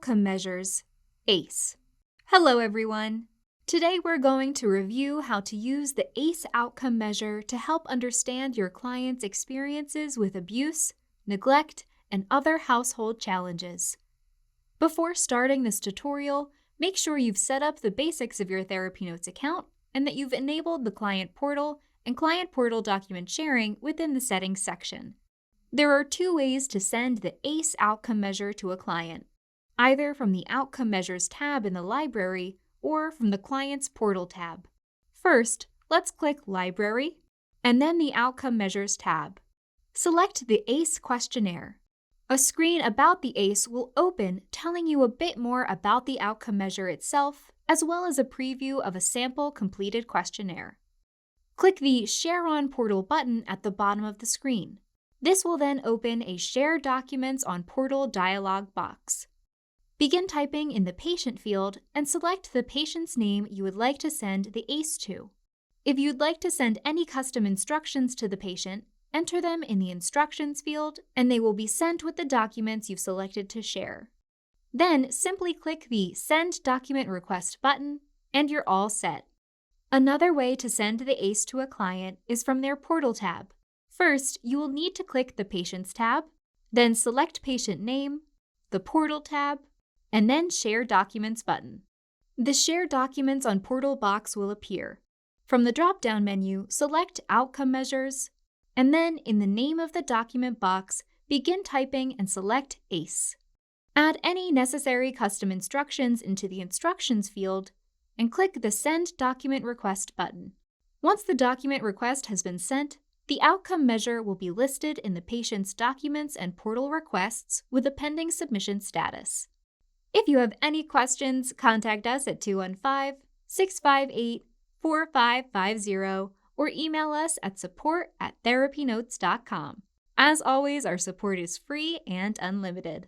Outcome Measures, ACE. Hello everyone! Today we're going to review how to use the ACE outcome measure to help understand your client's experiences with abuse, neglect, and other household challenges. Before starting this tutorial, make sure you've set up the basics of your TherapyNotes account and that you've enabled the Client Portal and Client Portal document sharing within the Settings section. There are two ways to send the ACE outcome measure to a client, either from the Outcome Measures tab in the library or from the Client's Portal tab. First, let's click Library and then the Outcome Measures tab. Select the ACE questionnaire. A screen about the ACE will open telling you a bit more about the outcome measure itself, as well as a preview of a sample completed questionnaire. Click the Share on Portal button at the bottom of the screen. This will then open a Share Documents on Portal dialog box. Begin typing in the patient field and select the patient's name you would like to send the ACE to. If you'd like to send any custom instructions to the patient, enter them in the Instructions field and they will be sent with the documents you've selected to share. Then simply click the Send Document Request button and you're all set. Another way to send the ACE to a client is from their Portal tab. First, you will need to click the Patients tab, then select Patient Name, the Portal tab, and then Share Documents button. The Share Documents on Portal box will appear. From the drop-down menu, select Outcome Measures, and then in the name of the document box, begin typing and select ACE. Add any necessary custom instructions into the Instructions field and click the Send Document Request button. Once the document request has been sent, the outcome measure will be listed in the patient's documents and portal requests with a pending submission status. If you have any questions, contact us at 215-658-4550 or email us at support@therapynotes.com. As always, our support is free and unlimited.